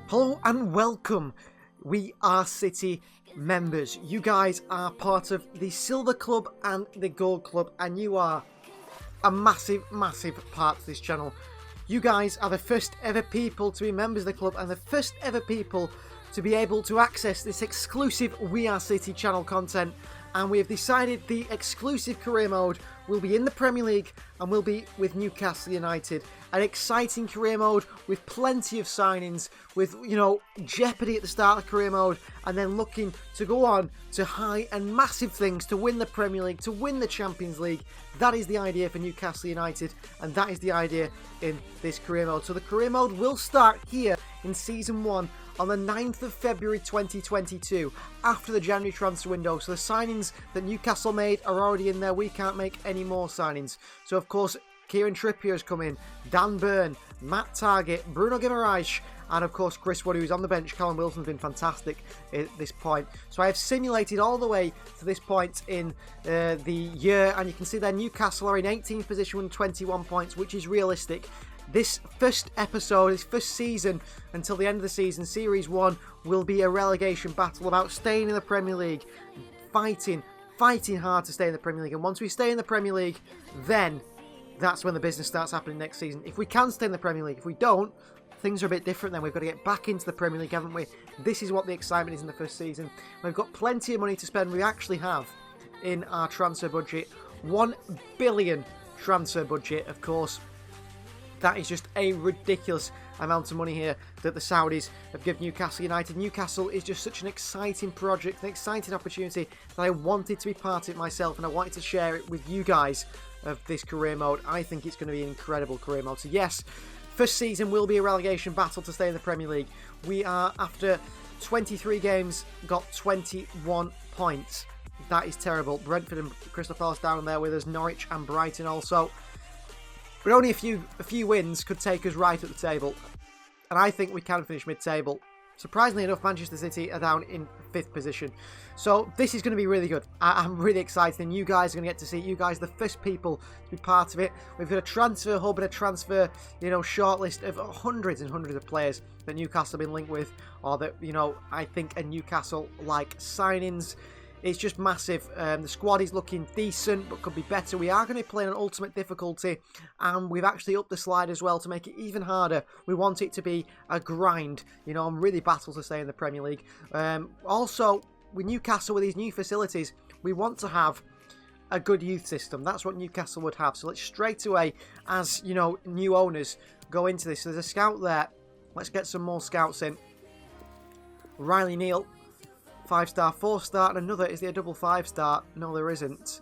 Hello and welcome. We are City members. You guys are part of the Silver Club and the Gold Club, and you are a massive part of this channel. You guys are the first ever people to be members of the club and the first ever people to be able to access this exclusive We Are City channel content. And we have decided the exclusive career mode will be in the Premier League and will be with Newcastle United. An exciting career mode with plenty of signings, with, jeopardy at the start of the career mode, and then looking to go on to high and massive things to win the Premier League, to win the Champions League. That is the idea for Newcastle United, and that is the idea in this career mode. So the career mode will start here in Season 1 on the 9th of February 2022, after the January transfer window. So the signings that Newcastle made are already in there. We can't make any more signings. So of course, Kieran Trippier has come in, Dan Burn, Matt Targett, Bruno Guimaraes, and of course Chris Wood, who's on the bench. Callum Wilson's been fantastic at this point. So I have simulated all the way to this point in the year, and you can see there Newcastle are in 18th position with 21 points, which is realistic. This first episode, this first season, until the end of the season, Series 1, will be a relegation battle about staying in the Premier League, fighting hard to stay in the Premier League. And once we stay in the Premier League, then that's when the business starts happening next season. If we can stay in the Premier League, if we don't, things are a bit different then. We've got to get back into the Premier League, haven't we? This is what the excitement is in the first season. We've got plenty of money to spend. We actually have, in our transfer budget, 1 billion transfer budget, of course. That is just a ridiculous amount of money here that the Saudis have given Newcastle United. Newcastle is just such an exciting project, an exciting opportunity that I wanted to be part of it myself, and I wanted to share it with you guys of this career mode. I think it's going to be an incredible career mode. So yes, first season will be a relegation battle to stay in the Premier League. We are, after 23 games, got 21 points. That is terrible. Brentford and Crystal Palace down there with us, Norwich and Brighton also. But only a few wins could take us right at the table. And I think we can finish mid-table. Surprisingly enough, Manchester City are down in 5th position. So this is going to be really good. I'm really excited, and you guys are going to get to see it. You guys are the first people to be part of it. We've got a transfer hub and a transfer, shortlist of hundreds and hundreds of players that Newcastle have been linked with, or that, I think are Newcastle-like signings. It's just massive. The squad is looking decent, but could be better. We are going to be playing on ultimate difficulty, and we've actually upped the slide as well to make it even harder. We want it to be a grind, and really battle to stay in the Premier League. Also, with Newcastle, with these new facilities, we want to have a good youth system. That's what Newcastle would have. So let's straight away, as new owners, go into this. So there's a scout there. Let's get some more scouts in. Riley Neal, 5-star, 4-star, and another. Is there a double 5-star? No, there isn't.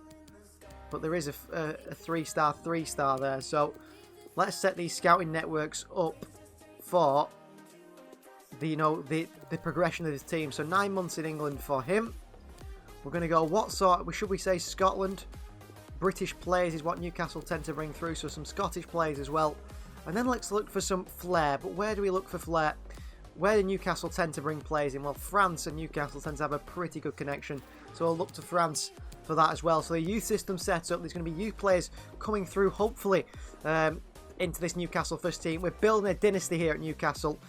But there is a 3-star, 3-star there. So let's set these scouting networks up for the progression of his team. So 9 months in England for him. We're going to go, what sort? Should we say Scotland? British players is what Newcastle tend to bring through. So some Scottish players as well. And then let's look for some flair. But where do we look for flair? Where do Newcastle tend to bring players in? Well, France and Newcastle tend to have a pretty good connection. So I'll look to France for that as well. So the youth system set up. There's going to be youth players coming through, hopefully, into this Newcastle first team. We're building a dynasty here at Newcastle.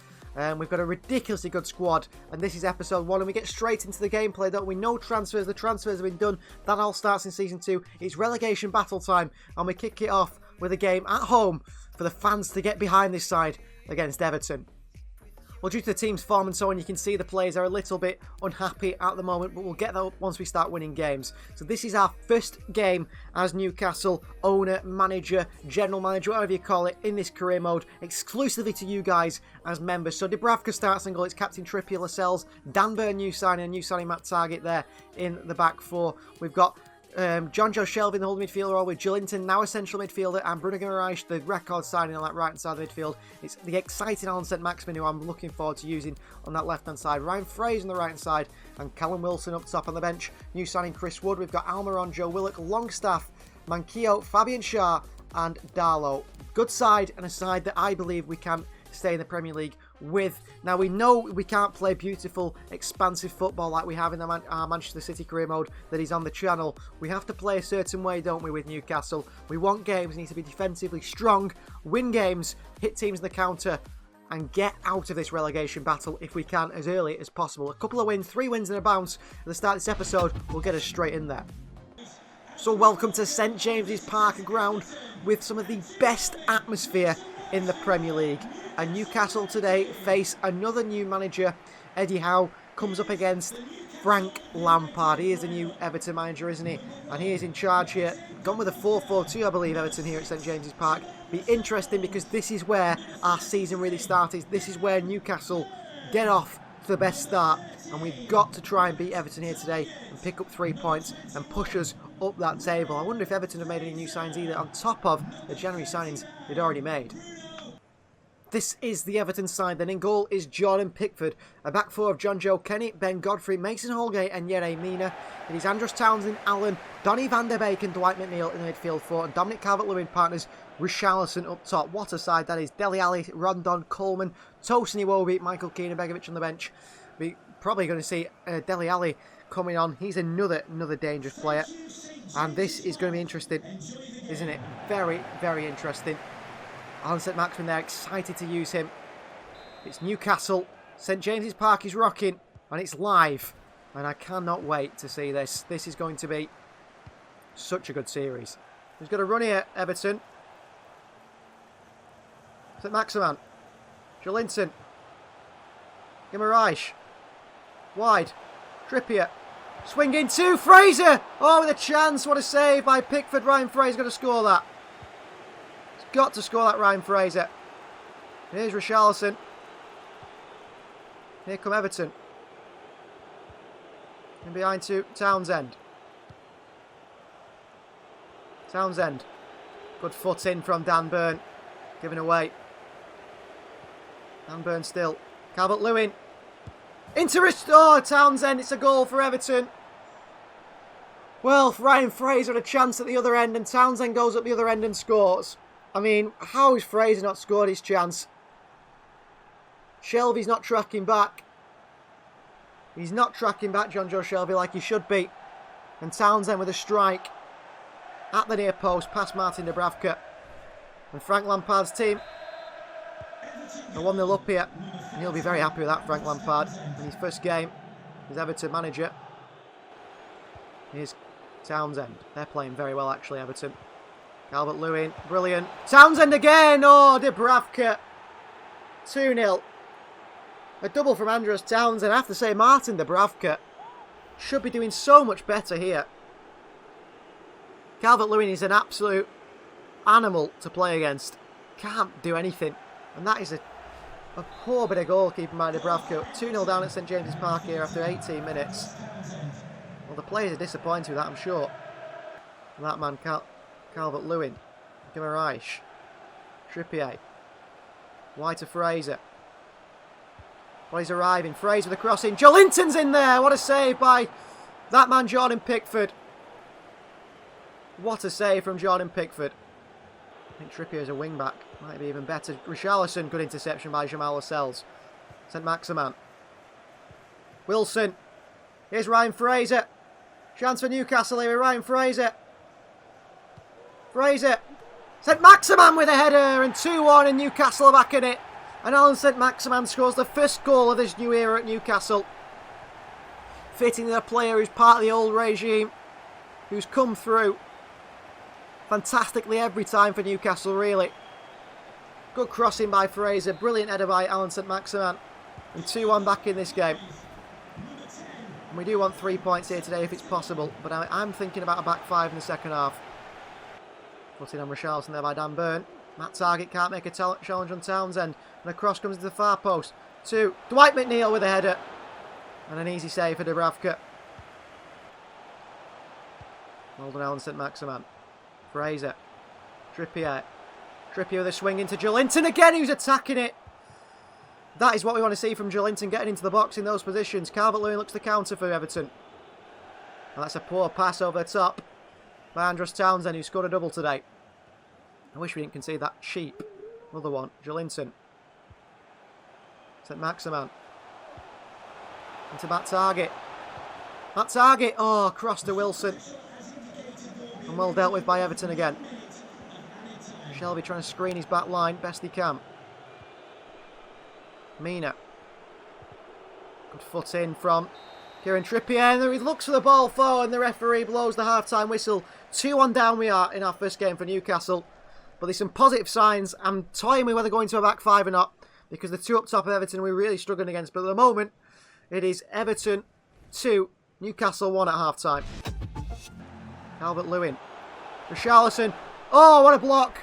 We've got a ridiculously good squad. And this is episode 1. And we get straight into the gameplay, don't we? No transfers. The transfers have been done. That all starts in Season 2. It's relegation battle time. And we kick it off with a game at home for the fans to get behind this side against Everton. Well, due to the team's form and so on, you can see the players are a little bit unhappy at the moment, but we'll get that once we start winning games. So this is our first game as Newcastle owner, manager, general manager, whatever you call it, in this career mode, exclusively to you guys as members. So Dubravka starts and goal. It's Captain Trippier, Lascelles, Dan Burn, new signing Matt Targett there in the back four. We've got John Joe Shelby, the holding midfielder role, with Joelinton, now a central midfielder, and Bruno Guimaraes, the record signing on that right-hand side of the midfield. It's the exciting Alan St. Maximin, who I'm looking forward to using on that left-hand side. Ryan Fraser on the right-hand side, and Callum Wilson up top on the bench. New signing Chris Wood. We've got Almiron, Joe Willock, Longstaff, Manquillo, Fabian Schär, and Darlow. Good side, and a side that I believe we can stay in the Premier League with. Now, we know we can't play beautiful, expansive football like we have in our Manchester City career mode that is on the channel. We have to play a certain way, don't we, with Newcastle? We want games, need to be defensively strong, win games, hit teams in the counter, and get out of this relegation battle if we can as early as possible. A couple of wins, 3 wins and a bounce at the start of this episode will get us straight in there. So welcome to St James's Park, a ground with some of the best atmosphere in the Premier League. And Newcastle today face another new manager. Eddie Howe comes up against Frank Lampard. He is the new Everton manager, isn't he? And he is in charge here. Gone with a 4-4-2, I believe, Everton here at St James's Park. Be interesting because this is where our season really started. This is where Newcastle get off to the best start. And we've got to try and beat Everton here today and pick up 3 points and push us up that table. I wonder if Everton have made any new signings either, on top of the January signings they'd already made. This is the Everton side. Then in goal is Jordan Pickford. A back four of John Joe Kenny, Ben Godfrey, Mason Holgate and Yerry Mina. It is Andros Townsend, Allen, Donny van der Beek and Dwight McNeil in the midfield four. And Dominic Calvert-Lewin partners Richarlison up top. What a side that is. Dele Alli, Rondon, Coleman, Tosin Iwobi, Michael Keane and Begovic on the bench. We're probably going to see Dele Alli coming on. He's another dangerous player. And this is going to be interesting, isn't it? Very, very interesting. Alan St Maximin there, excited to use him. It's Newcastle. St James's Park is rocking, and it's live. And I cannot wait to see this. This is going to be such a good series. Who's got a run here, Everton? St Maximin. Jolinton. Guimaraes. Wide. Trippier. Swing in two. Fraser! Oh, with a chance. What a save by Pickford. Ryan Fraser's going to score that. Got to score that, Ryan Fraser. Here's Richarlison. Here come Everton. And behind to Townsend. Townsend. Good foot in from Dan Burn. Given away. Dan Burn still. Calvert-Lewin. Into Townsend. It's a goal for Everton. Well, Ryan Fraser had a chance at the other end and Townsend goes up the other end and scores. I mean, how has Fraser not scored his chance? Shelvey's not tracking back. He's not tracking back, John Joe Shelvey, like he should be. And Townsend with a strike at the near post, past Martin Dubravka. And Frank Lampard's team are 1-0 up here. And he'll be very happy with that, Frank Lampard. In his first game as Everton manager. Here's Townsend. They're playing very well, actually, Everton. Calvert-Lewin, brilliant. Townsend again! Oh, Dubravka. 2-0. A double from Andros Townsend. I have to say, Martin Dubravka should be doing so much better here. Calvert-Lewin is an absolute animal to play against. Can't do anything. And that is a poor bit of goalkeeping by Dubravka. 2-0 down at St James's Park here after 18 minutes. Well, the players are disappointed with that, I'm sure. And that man Calvert-Lewin, Guimaraes, Trippier, White to Fraser. Well, he's arriving. Fraser with a crossing. Jolinton's in there. What a save by that man, Jordan Pickford. What a save from Jordan Pickford. I think Trippier's a wing-back. Might be even better. Richarlison, good interception by Jamal Lascelles. St Maximin. Wilson. Here's Ryan Fraser. Chance for Newcastle here with Ryan Fraser. Fraser. St Maximin with a header and 2-1 and Newcastle are back in it. And Alan St Maximin scores the first goal of this new era at Newcastle. Fitting a player who's part of the old regime, who's come through fantastically every time for Newcastle, really. Good crossing by Fraser, brilliant header by Alan St Maximin. And 2-1 back in this game. And we do want 3 points here today if it's possible, but I'm thinking about a back five in the second half. Putting on Richarlison there by Dan Burn. Matt Targett can't make a challenge on Townsend. And a cross comes to the far post to Dwight McNeil with a header. And an easy save for Dubravka. Well done, Alan St Maximin. Fraser. Trippier. Trippier with a swing into Jolinton again, who's attacking it. That is what we want to see from Jolinton, getting into the box in those positions. Calvert-Lewin looks to counter for Everton. And that's a poor pass over the top by Andros Townsend, who scored a double today. I wish we didn't concede that cheap. Another one. Jolinton. St Maximin. Into Matt Targett. Matt Targett. Oh, cross to Wilson. And well dealt with by Everton again. Shelvey trying to screen his back line best he can. Mina. Good foot in from Kieran Trippier. And he looks for the ball forward and the referee blows the half-time whistle. 2-1 down we are in our first game for Newcastle. But there's some positive signs. I'm toying with whether going to a back five or not, because the two up top of Everton we're really struggling against. But at the moment, it is Everton 2, Newcastle 1 at half-time. Calvert-Lewin. Richarlison. Oh, what a block.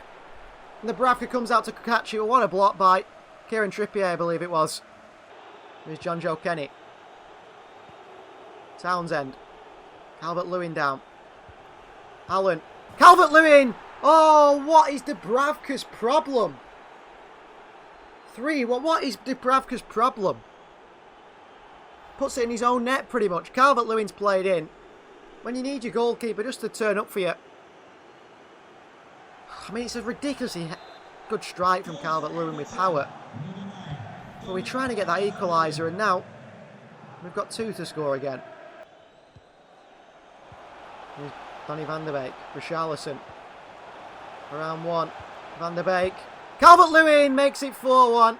And the Bravka comes out to catch it. What a block by Kieran Trippier, I believe it was. There's John Joe Kenny. Townsend. Calvert-Lewin down. Allen. Calvert-Lewin! Oh, what is Dubravka's problem? 3. What is Dubravka's problem? Puts it in his own net, pretty much. Calvert-Lewin's played in. When you need your goalkeeper just to turn up for you. I mean, it's a ridiculously good strike from Calvert-Lewin with power. But we're trying to get that equaliser, and now we've got 2 to score again. Here's Donny van der Beek. Richarlison. Around 1. Van der Beek. Calvert-Lewin makes it 4-1.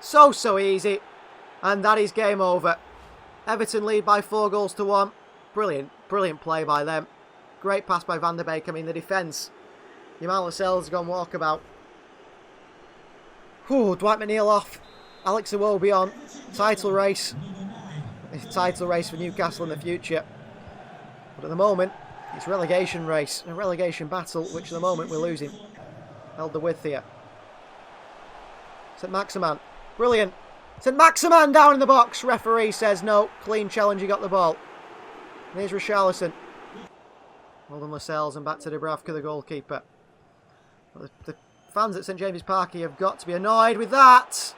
So easy. And that is game over. Everton lead by 4 goals to 1. Brilliant play by them. Great pass by Van der Beek. I mean, the defence. Jamal Lascelles has gone walkabout. Dwight McNeil off. Alex Iwobi on. Title race. Title race for Newcastle in the future. But at the moment, it's relegation race. A relegation battle, which at the moment we're losing. Held the width here. St. Maximan. Brilliant. St. Maximan down in the box. Referee says no. Clean challenge, he got the ball. And here's Richarlison. Well done, Lascelles, and back to Dubravka, the goalkeeper. But the fans at St James's Park have got to be annoyed with that.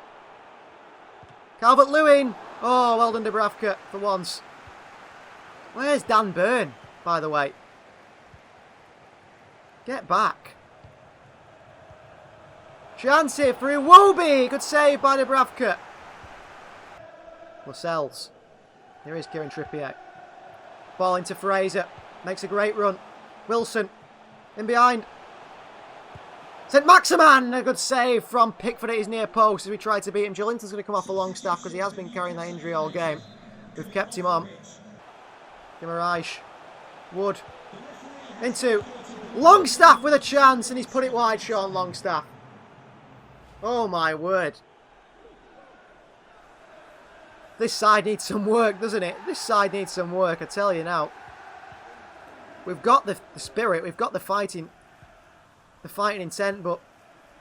Calvert-Lewin. Oh, well done, Dubravka, for once. Where's Dan Burn, by the way? Get back. Chance here for Iwobi. Good save by Dubravka. Lascelles. Here is Kieran Trippier. Ball into Fraser. Makes a great run. Wilson. In behind. St Maximan. A good save from Pickford at his near post as we try to beat him. Joelinton's going to come off a long staff because he has been carrying that injury all game. We've kept him on. Guimaraes. Wood. Into Longstaff with a chance, and he's put it wide, Sean Longstaff. Oh my word. This side needs some work, doesn't it? This side needs some work, I tell you now. We've got the spirit, we've got the fighting intent, but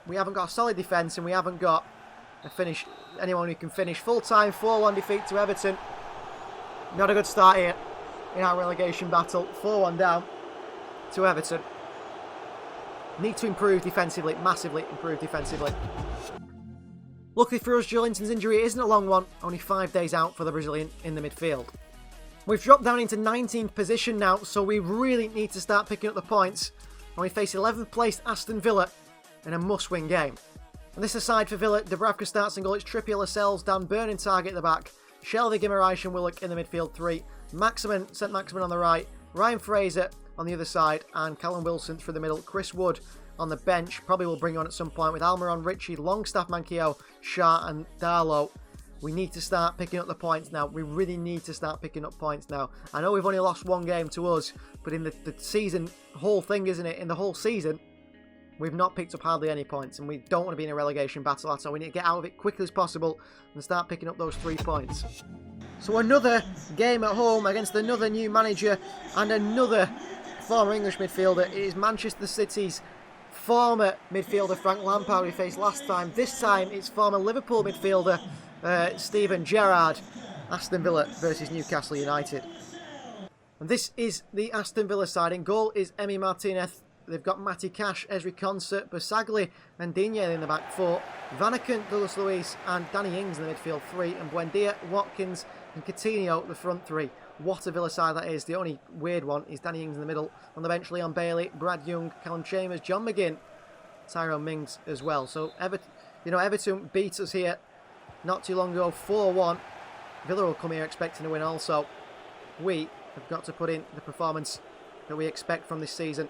we haven't got a solid defence and we haven't got a finish, anyone who can finish. Full-time 4-1 defeat to Everton. Not a good start here in our relegation battle. 4-1 down to Everton. Need to improve defensively, massively improve defensively. Luckily for us, Joelinton's injury isn't a long one, only 5 days out for the Brazilian in the midfield. We've dropped down into 19th position now, so we really need to start picking up the points. And we face 11th placed Aston Villa in a must-win game. And this aside for Villa, Dubravka starts and goal. It's Trippier, Lascelles, Dan Burn in target at the back, Shelvey, Guimaraes and Willock in the midfield 3, Maximan, St Maximan on the right, Ryan Fraser on the other side, and Callum Wilson through the middle. Chris Wood on the bench, probably will bring on at some point with Almiron, Ritchie, Longstaff, Manquillo, Shah and Darlow. We need to start picking up the points now. We really need to start picking up points now. I know we've only lost 1 game to us, but in the season, whole thing, isn't it? In the whole season, we've not picked up hardly any points, and we don't want to be in a relegation battle. That's all. We need to get out of it quickly as possible and start picking up those 3 points. So another game at home against another new manager and another former English midfielder. It is Manchester City's former midfielder Frank Lampard we faced last time. This time it's former Liverpool midfielder Steven Gerrard. Aston Villa versus Newcastle United. And this is the Aston Villa side. In goal is Emi Martinez. They've got Matty Cash, Esri Concert, Basagli and Digne in the back 4. Vanaken, Douglas Luiz and Danny Ings in the midfield 3. And Buendia, Watkins and Coutinho the front 3. What a Villa side that is. The only weird one is Danny Ings in the middle. On the bench, Leon Bailey, Brad Young, Callum Chambers, John McGinn, Tyrone Mings as well. So Everton beat us here not too long ago, 4-1. Villa will come here expecting to win also. We have got to put in the performance that we expect from this season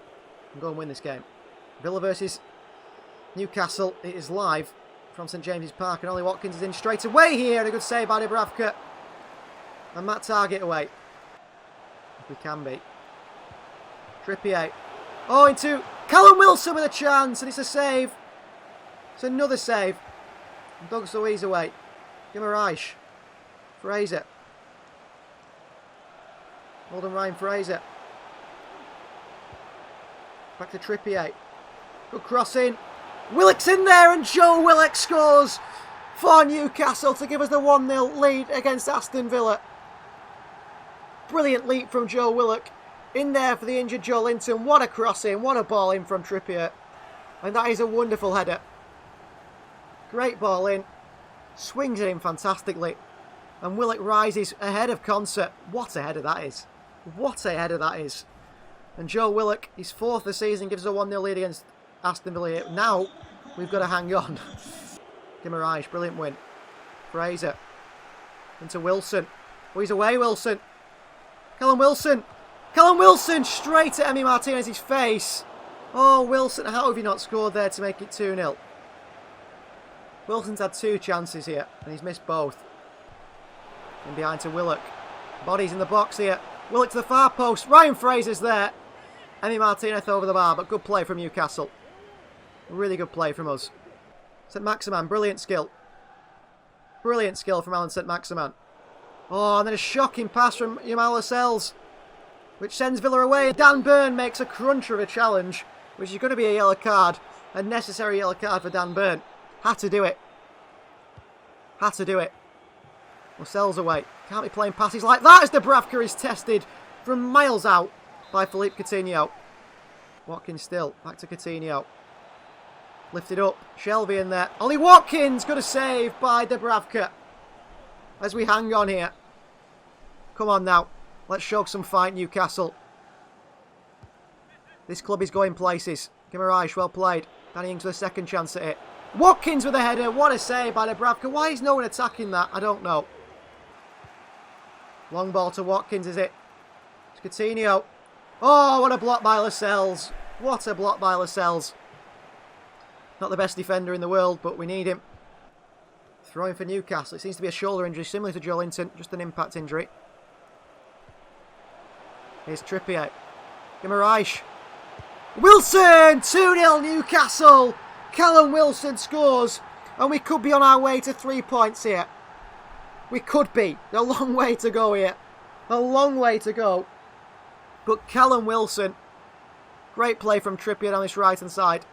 and go and win this game. Villa versus Newcastle. It is live from St James's Park, and Ollie Watkins is in straight away here, and a good save by Dubravka. And Matt Target away. If we can be. Trippier. Oh, into Callum Wilson with a chance, and it's a save. It's another save. And Douglas Luiz away. Guimaraes. Fraser. Well done, Ryan Fraser. Back to Trippier. Good crossing. Willock's in there, and Joe Willock scores for Newcastle to give us the 1-0 lead against Aston Villa. Brilliant leap from Joe Willock. In there for the injured Joe Linton. What a crossing. What a ball in from Trippier. And that is a wonderful header. Great ball in. Swings it in fantastically. And Willock rises ahead of Concert. What a header that is. What a header that is. And Joe Willock, his 4th of the season, gives us a 1-0 lead against Aston Villa. Now, we've got to hang on. Guimaraes, brilliant win. Fraser. Into Wilson. Oh, he's away, Wilson. Callum Wilson. Callum Wilson straight at Emi Martinez's face. Oh, Wilson, how have you not scored there to make it 2-0? Wilson's had 2 chances here, and he's missed both. In behind to Willock. Bodies in the box here. Willock to the far post. Ryan Fraser's there. Emi Martinez over the bar, but good play from Newcastle. Really good play from us. St Maximin, brilliant skill. Brilliant skill from Alan St Maximin. Oh, and then a shocking pass from Jamal Lascelles, which sends Villa away. Dan Burn makes a cruncher of a challenge, which is going to be a yellow card. A necessary yellow card for Dan Burn. Had to do it. Had to do it. Lascelles away. Can't be playing passes like that as Dubravka is tested from miles out by Philippe Coutinho. Watkins still. Back to Coutinho. Lifted up. Shelvey in there. Ollie Watkins. Good a save by Dubravka. As we hang on here. Come on now. Let's show some fight, Newcastle. This club is going places. Guimaraes, well played. Danny Ings with a second chance at it. Watkins with a header. What a save by Dubravka. Why is no one attacking that? I don't know. Long ball to Watkins, is it? It's Coutinho. Oh, what a block by Lascelles. What a block by Lascelles. Not the best defender in the world, but we need him. Throwing for Newcastle. It seems to be a shoulder injury, similar to Joe Linton. Just an impact injury. Here's Trippier. Guimaraes. Wilson! 2-0 Newcastle. Callum Wilson scores. And we could be on our way to 3 points here. We could be. A long way to go here. A long way to go. But Callum Wilson. Great play from Trippier on this right-hand side.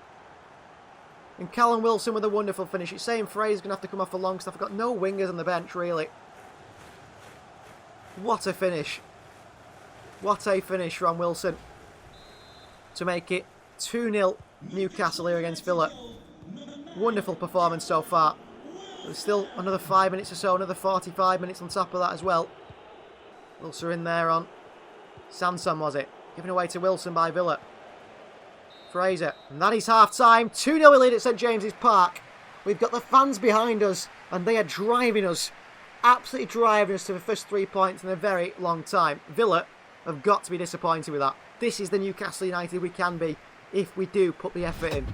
And Callum Wilson with a wonderful finish. It's saying Fraser's going to have to come off for long stuff. I've got no wingers on the bench, really. What a finish. What a finish from Wilson. To make it 2-0 Newcastle here against Villa. Wonderful performance so far. There's still another 5 minutes or so. Another 45 minutes on top of that as well. Wilson in there on Sanson, was it? Given away to Wilson by Villa. Fraser. And that is half-time. 2-0 lead at St James's Park. We've got the fans behind us, and they are driving us. Absolutely driving us to the first 3 points in a very long time. Villa have got to be disappointed with that. This is the Newcastle United we can be if we do put the effort in.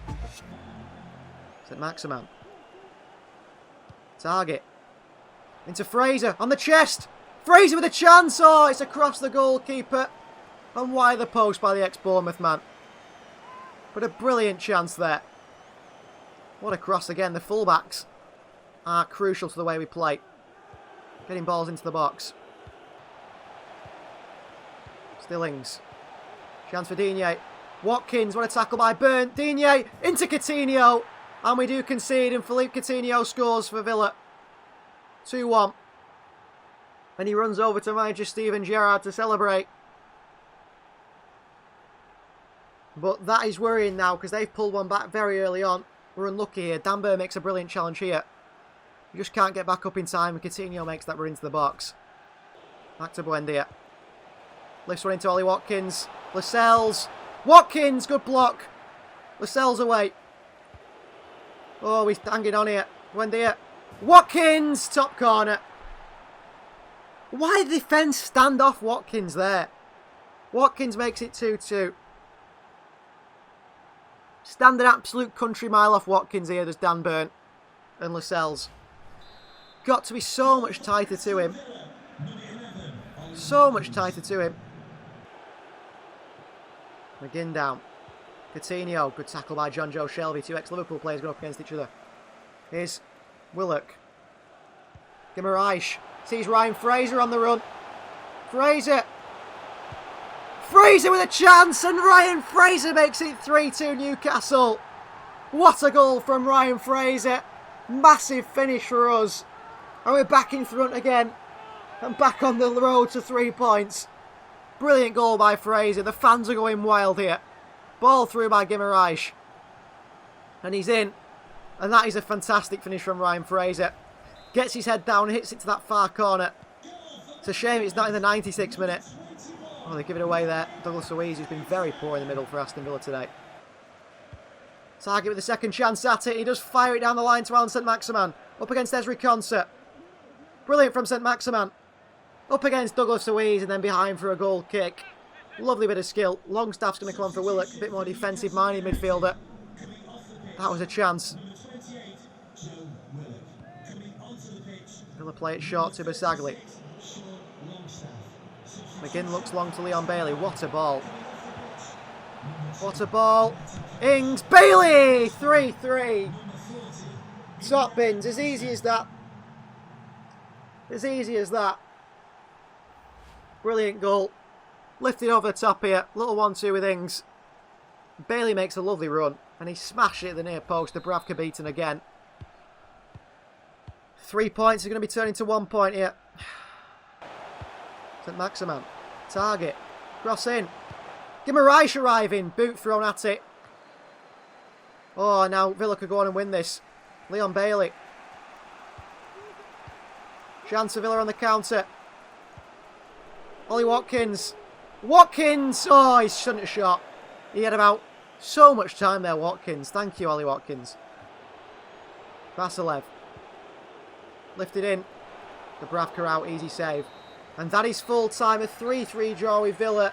St Maximin. Target. Into Fraser. On the chest. Fraser with a chance. Oh, it's across the goalkeeper. And wide the post by the ex-Bournemouth man. But a brilliant chance there. What a cross again. The fullbacks are crucial to the way we play. Getting balls into the box. Stillings. Chance for Digne. Watkins, what a tackle by Burn. Digne into Coutinho. And we do concede, and Philippe Coutinho scores for Villa. 2-1. And he runs over to manager Steven Gerrard to celebrate. But that is worrying now, because they've pulled one back very early on. We're unlucky here. Dan Burn makes a brilliant challenge here. We just can't get back up in time, and Coutinho makes that run into the box. Back to Buendia. Lifts one into Ollie Watkins. Lascelles. Watkins, good block. Lascelles away. Oh, he's hanging on here. Buendia. Watkins, top corner. Why did the defence stand off Watkins there? Watkins makes it 2-2. Stand an absolute country mile off Watkins here, does Dan Burn. and Lascelles. Got to be so much tighter to him. So much tighter to him. McGinn down. Coutinho. Good tackle by John Joe Shelby. Two ex-Liverpool players going up against each other. Here's Willock. Guimaraes. Sees Ryan Fraser on the run. Fraser. Fraser with a chance, and Ryan Fraser makes it 3-2 Newcastle. What a goal from Ryan Fraser. Massive finish for us. And we're back in front again. And back on the road to 3 points. Brilliant goal by Fraser. The fans are going wild here. Ball through by Guimaraes. And he's in. And that is a fantastic finish from Ryan Fraser. Gets his head down, hits it to that far corner. It's a shame it's not in the 96th minute. Oh, they give it away there. Douglas Luiz, who's been very poor in the middle for Aston Villa today. Target with the second chance at it. He does fire it down the line to Alan St-Maximin. Up against Ezri Konsa. Brilliant from St-Maximin. Up against Douglas Luiz and then behind for a goal kick. Lovely bit of skill. Longstaff's going to come on for Willock. A bit more defensive-minded midfielder. That was a chance. Villa play it short to Basagli. McGinn looks long to Leon Bailey. What a ball. What a ball. Ings. Bailey! 3-3. Top bins. As easy as that. As easy as that. Brilliant goal. Lifted over the top here. Little 1-2 with Ings. Bailey makes a lovely run. And he smashed it at the near post. Dubravka beaten again. 3 points are going to be turned into 1 point here. St-Maximin. Target. Cross in. Guimaraes arriving. Boot thrown at it. Oh, now Villa could go on and win this. Leon Bailey. Chance for Villa on the counter. Ollie Watkins. Watkins! Oh, he shouldn't have shot. He had about so much time there, Watkins. Thank you, Ollie Watkins. Vasilev. Lifted in. Dubravka out. Easy save. And that is full time. A 3-3 draw with Villa.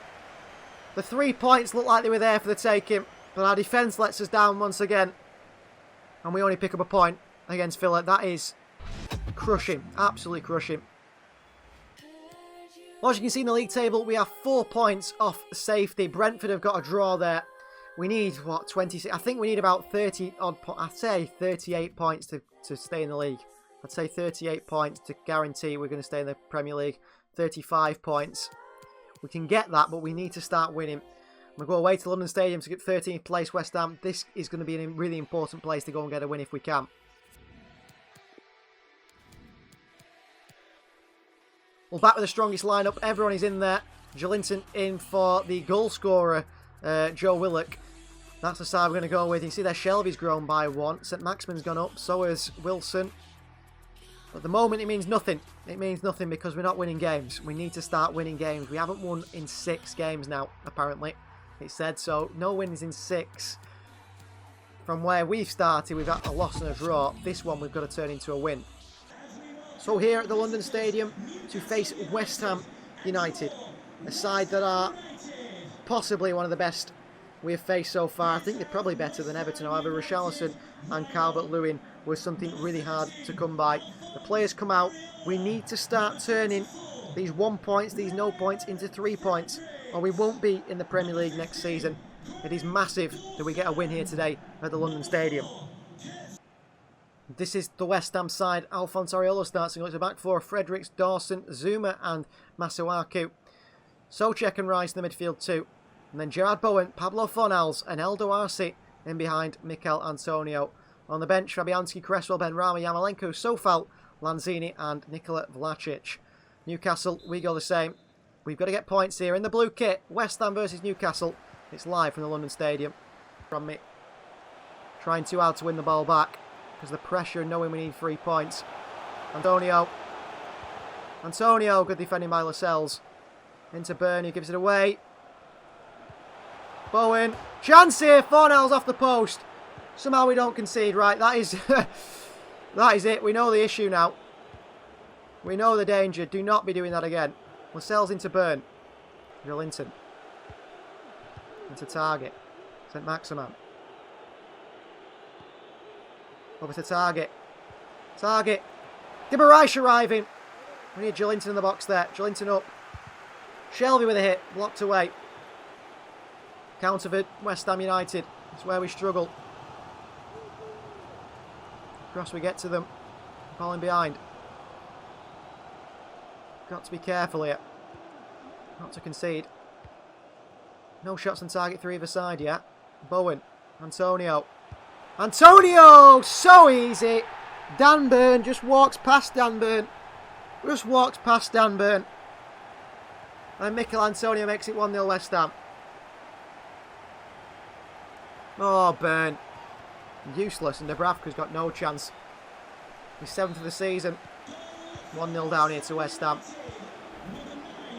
The 3 points look like they were there for the taking. But our defence lets us down once again. And we only pick up a point against Villa. That is crushing. Absolutely crushing. Well, as you can see in the league table, we are 4 points off safety. Brentford have got a draw there. We need, what, 26? I think we need about 30 odd points. I'd say 38 points to stay in the league. I'd say 38 points to guarantee we're going to stay in the Premier League. 35 points. We can get that, but we need to start winning. We'll go away to London Stadium to get 13th place West Ham. This is going to be a really important place to go and get a win if we can. Well, back with the strongest lineup. Everyone is in there. Jolinton in for the goal scorer, Joe Willock. That's the side we're going to go with. You can see there Shelby's grown by 1. St-Maximin's gone up. So has Wilson. At the moment, it means nothing. It means nothing because we're not winning games. We need to start winning games. We haven't won in 6 games now, apparently. It said so. No wins in 6. From where we've started, we've had a loss and a draw. This one we've got to turn into a win. So here at the London Stadium to face West Ham United. A side that are possibly one of the best we have faced so far. I think they're probably better than Everton. However, Richarlison and Calvert-Lewin was something really hard to come by. The players come out. We need to start turning these 1 points, these no points, into 3 points, or we won't be in the Premier League next season. It is massive that we get a win here today at the London Stadium. This is the West Ham side. Alphonse Areola starts to back four. Fredericks, Dawson, Zuma and Masuaku. Souček and Rice in the midfield too. And then Gerard Bowen, Pablo Fornals and Eldo Arce in behind Mikel Antonio. On the bench, Fabianski, Cresswell, Benrahma, Yamalenko, Sofal, Lanzini and Nikola Vlasic. Newcastle, we go the same. We've got to get points here in the blue kit. West Ham versus Newcastle. It's live from the London Stadium. From me. Trying too hard to win the ball back. Because the pressure knowing we need 3 points. Antonio, good defending by Lascelles. Into Burnley, gives it away. Bowen, chance here, Fornals off the post. Somehow we don't concede, right, that is that is it, we know the issue now. We know the danger, do not be doing that again. Lascelles into Burn. Jolinton. Into Target. St-Maximin. Over to Target. Target. Guimaraes arriving. We need Joelinton in the box there. Joelinton up. Shelby with a hit. Blocked away. Counter for West Ham United. It's where we struggle. Cross we get to them. Falling behind. Got to be careful here. Not to concede. No shots on target for either side yet. Bowen. Antonio. Antonio! So easy. Dan Burn just walks past Dan Burn. Just walks past Dan Burn. And Mikel Antonio makes it 1-0 West Ham. Oh, Burn. Useless, and Dubravka's got no chance. He's 7th of the season. 1-0 down here to West Ham.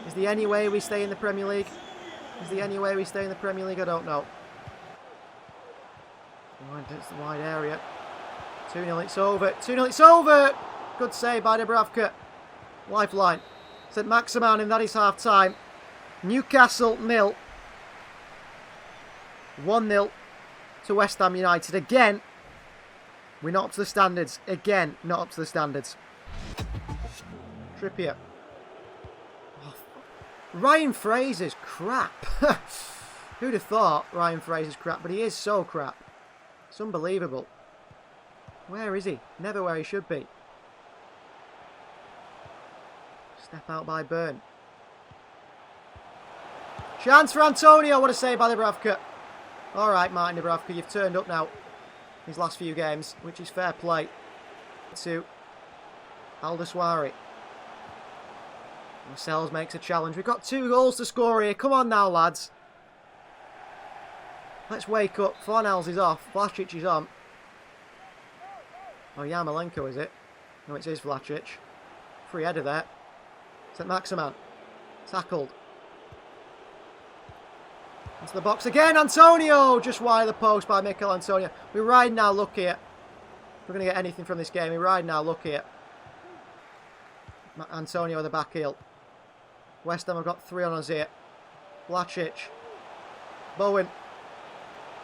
Is there any way we stay in the Premier League? Is there any way we stay in the Premier League? I don't know. It's the wide area. 2-0, it's over. 2-0, it's over! Good save by Dubravka. Lifeline. St Maximan, and that is half time. Newcastle 0. 1-0 to West Ham United. Again, we're not up to the standards. Again, not up to the standards. Trippier. Oh, Ryan Fraser's crap. Who'd have thought Ryan Fraser's crap? But he is so crap. It's unbelievable. Where is he? Never where he should be. Step out by Burn. Chance for Antonio. What a save by Dubravka. Alright, Martin Dubravka, you've turned up now these last few games, which is fair play to Aldaswari. Lascelles makes a challenge. We've got 2 goals to score here. Come on now, lads. Let's wake up. Fornals is off. Vlasic is on. Oh, Yarmolenko, is it? No, it is Vlasic. Free header there. St Maximan. Tackled. Into the box again. Antonio! Just wide of the post by Mikel Antonio. We're riding our luck here. We're going to get anything from this game. We're riding our luck here. Antonio with the back heel. West Ham have got 3 on us here. Vlasic. Bowen.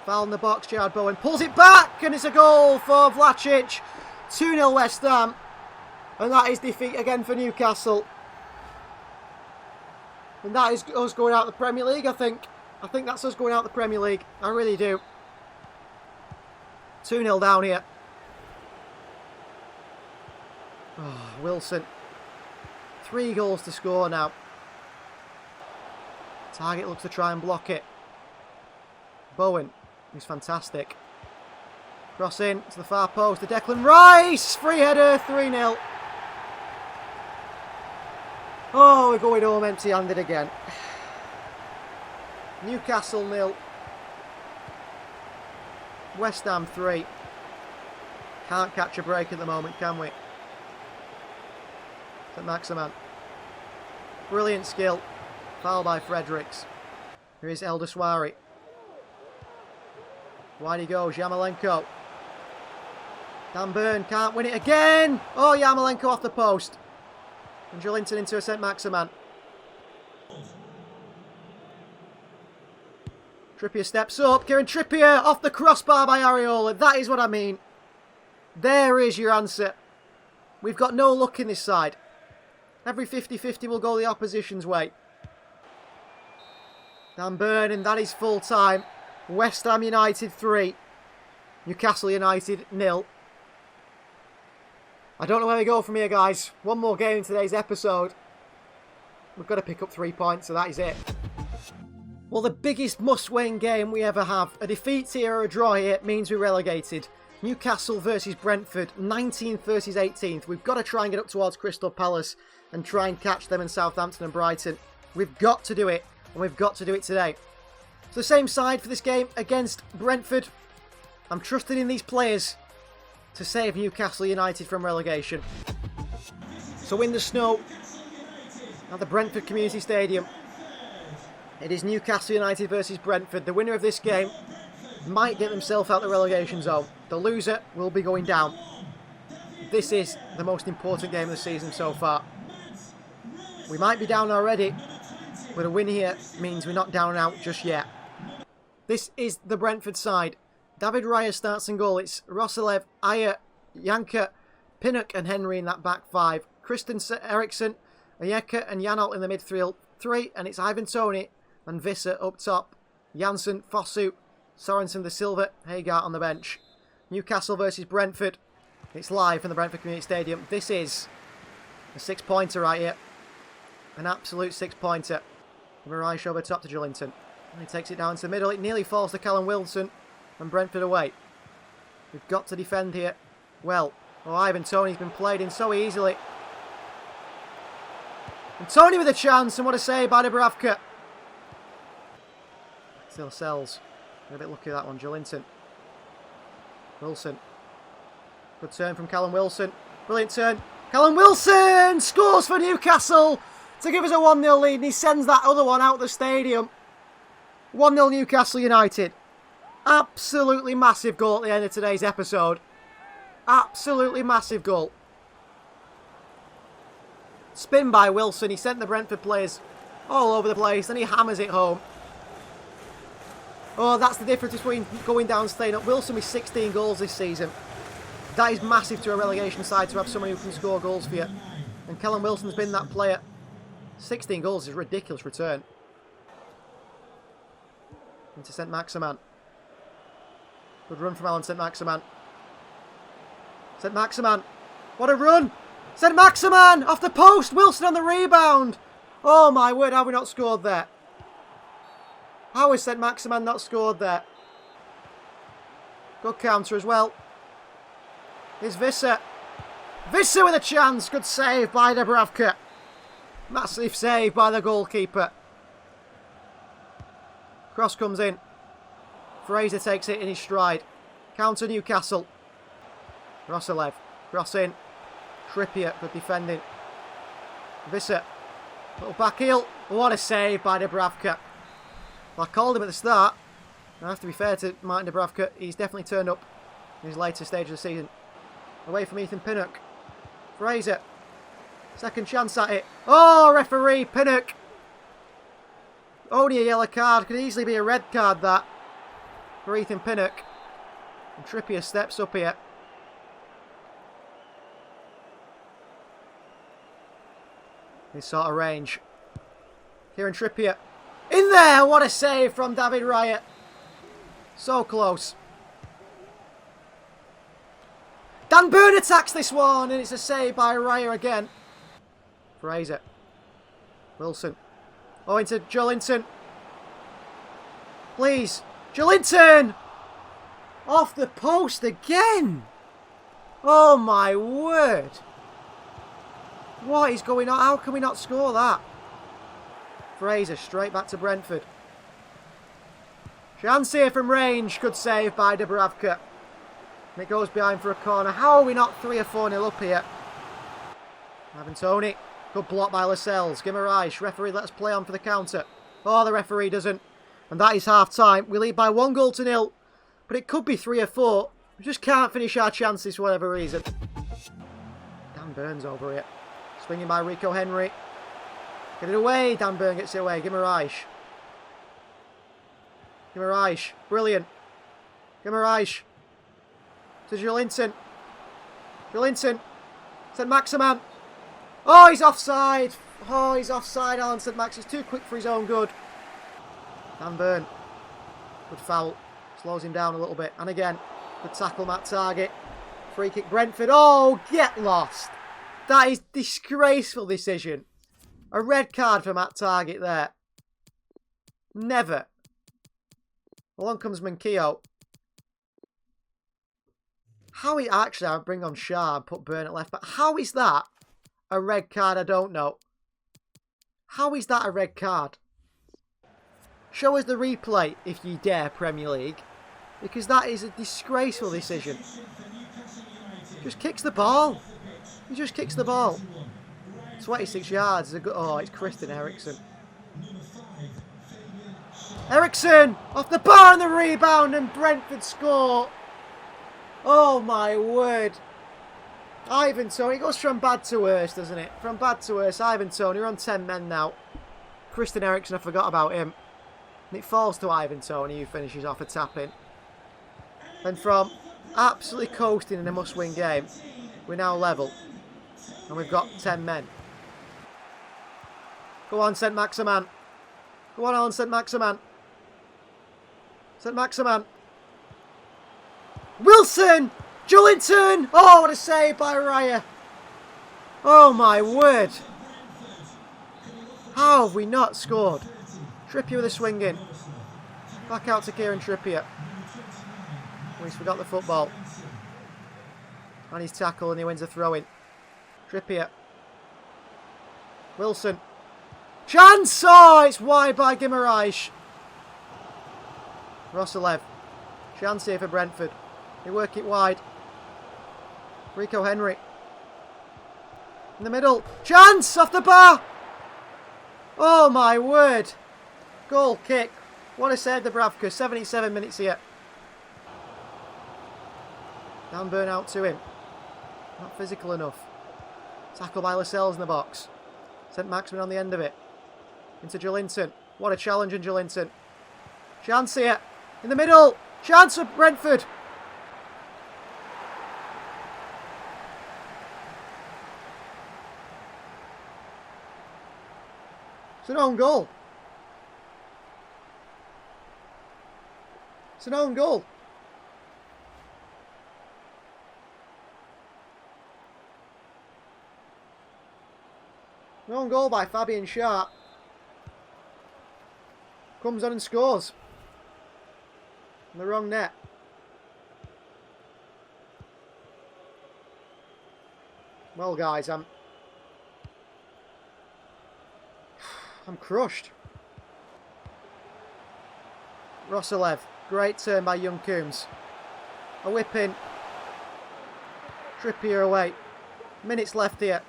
Foul in the box. Gerard Bowen pulls it back, and it's a goal for Vlasic. 2-0 West Ham. And that is defeat again for Newcastle. And that is us going out of the Premier League, I think. I think that's us going out of the Premier League. I really do. 2-0 down here. Oh, Wilson. 3 goals to score now. Target looks to try and block it. Bowen. He's fantastic. Cross in to the far post. To Declan Rice. Free header. 3-0. Oh, we're going home empty-handed again. Newcastle 0. West Ham 3. Can't catch a break at the moment, can we? St Maximan. Brilliant skill. Foul by Fredericks. Here is Eldaswari. Wide he goes, Yarmolenko. Dan Burn can't win it again. Oh, Yarmolenko off the post. And Joelinton into a St Maximan. Trippier steps up. Kieran Trippier off the crossbar by Areola. That is what I mean. There is your answer. We've got no luck in this side. Every 50-50 will go the opposition's way. Dan Burn, and that is full time. West Ham United 3. Newcastle United 0. I don't know where we go from here, guys. One more game in today's episode. We've got to pick up 3 points, so that is it. Well, the biggest must-win game we ever have. A defeat here or a draw here means we're relegated. Newcastle versus Brentford, 19th versus 18th. We've got to try and get up towards Crystal Palace and try and catch them in Southampton and Brighton. We've got to do it, and we've got to do it today. So the same side for this game against Brentford. I'm trusting in these players to save Newcastle United from relegation. So in the snow at the Brentford Community Stadium, it is Newcastle United versus Brentford. The winner of this game might get themselves out of the relegation zone. The loser will be going down. This is the most important game of the season so far. We might be down already, but a win here means we're not down and out just yet. This is the Brentford side. David Raya starts in goal. It's Roselev, Ayer, Yanka, Pinnock and Henry in that back five. Christensen, Eriksson, Onyeka and Janelt in the midfield three. And it's Ivan Toney and Visser up top. Janssen, Fosu, Sorensen, De Silva, Hagar on the bench. Newcastle versus Brentford. It's live from the Brentford Community Stadium. This is a 6-pointer right here. An absolute 6-pointer. Mirage over top to Jolinton. And he takes it down to the middle. It nearly falls to Callum Wilson. And Brentford away. We've got to defend here. Well, Ivan Toney's been played in so easily. And Toney with a chance. And what a save by Dubravka. Still sells. A bit lucky that one. Jolinton. Wilson. Good turn from Callum Wilson. Brilliant turn. Callum Wilson scores for Newcastle to give us a 1-0 lead. And he sends that other one out the stadium. 1-0 Newcastle United. Absolutely massive goal at the end of today's episode. Absolutely massive goal. Spin by Wilson. He sent the Brentford players all over the place. And he hammers it home. Oh, that's the difference between going down and staying up. Wilson with 16 goals this season. That is massive to a relegation side to have someone who can score goals for you. And Callum Wilson's been that player. 16 goals is a ridiculous return. Into St. Maximan. Good run from Alan St. Maximan. St. Maximan. What a run! St. Maximan off the post. Wilson on the rebound. Oh my word, how have we not scored there? How has St. Maximan not scored there? Good counter as well. Here's Visser. Visser with a chance. Good save by Dubravka. Massive save by the goalkeeper. Cross comes in. Fraser takes it in his stride. Counter Newcastle. Roselev. Cross in. Trippier. Good defending. Visser. Little back heel. What a save by Dubravka. Well, I called him at the start. I have to be fair to Martin Dubravka. He's definitely turned up in his later stage of the season. Away from Ethan Pinnock. Fraser. Second chance at it. Oh, referee Pinnock. Only a yellow card. Could easily be a red card, that. For Ethan Pinnock. And Trippier steps up here. This sort of range. Kieran Trippier. In there! What a save from David Raya. So close. Dan Burn attacks this one, and it's a save by Raya again. Fraser. Wilson. Oh, into Jolinton. Please. Jolinton! Off the post again! Oh my word. What is going on? How can we not score that? Fraser straight back to Brentford. Chance here from range. Good save by Dubravka. And it goes behind for a corner. How are we not 3 or 4-0 up here? Ivan Toney. Good block by Lascelles. Guimaraes. Referee lets play on for the counter. Oh, the referee doesn't. And that is half time. We lead by 1-0. But it could be 3 or 4. We just can't finish our chances for whatever reason. Dan Burns over here. Swinging by Rico Henry. Get it away. Dan Burn gets it away. Guimaraes. Guimaraes. Brilliant. Guimaraes. To Jolinton. Jolinton. St. Maximan. Oh, he's offside. Oh, he's offside. Alan St. Max is too quick for his own good. Dan Burn. Good foul. Slows him down a little bit. And again, good tackle, Matt Target. Free kick, Brentford. Oh, get lost. That is disgraceful decision. A red card for Matt Target there. Never. Along comes Mankio. How he actually, I'll bring on Shah and put Burn at left back. How is that a red card? I don't know. How is that a red card? Show us the replay if you dare, Premier League. Because that is a disgraceful decision. Just kicks the ball. He just kicks the ball. 26 yards is a good... Oh, it's Christian Eriksson. Eriksson! Off the bar and the rebound, and Brentford score. Oh my word. Ivan Toney. It goes from bad to worse, doesn't it? From bad to worse. Ivan Toney. We're on 10 men now. Christian Eriksson, I forgot about him. And it falls to Ivan Toney, who finishes off a tap-in. And from absolutely coasting in a must-win game, We're now level. And we've got 10 men. Go on, St. Maximan. Go on, St. Maximan. St. Maximan. Wilson! Jullington! Oh, what a save by Raya. Oh, my word. How have we not scored? Trippier with a swing in. Back out to Kieran Trippier. Oh, he's forgot the football. And he's tackled and he wins a throw-in. Trippier. Wilson. Chance! Oh, it's wide by Guimaraes. Rosselev. Chance here for Brentford. They work it wide. Rico Henry. In the middle. Chance! Off the bar! Oh my word. Goal kick. What a save, the Bravka. 77 minutes here. Dan Burn out to him. Not physical enough. Tackle by Lascelles in the box. St. Maximin on the end of it. Into Jullington. What a challenge in Jullington. Chance here. In the middle. Chance for Brentford. It's an own goal. It's an own goal. An own goal by Fabian Sharp. Comes on and scores. In the wrong net. Well, guys, I'm crushed. Rosselev. Great turn by young Coombs. A whip in. Trippier away. Minutes left here.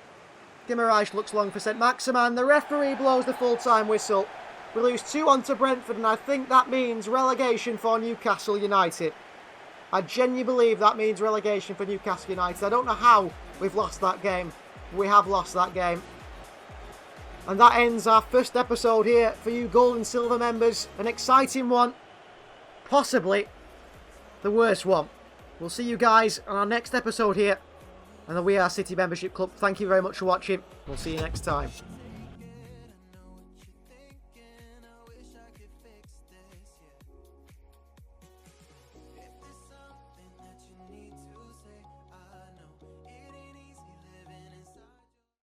Guimaraes looks long for St. Maximan. The referee blows the full-time whistle. We lose 2-1 to Brentford, and I think that means relegation for Newcastle United. I genuinely believe that means relegation for Newcastle United. I don't know how we've lost that game. We have lost that game. And that ends our first episode here for you Gold and Silver members. An exciting one. Possibly the worst one. We'll see you guys on our next episode here on the We Are City Membership Club. Thank you very much for watching. We'll see you next time.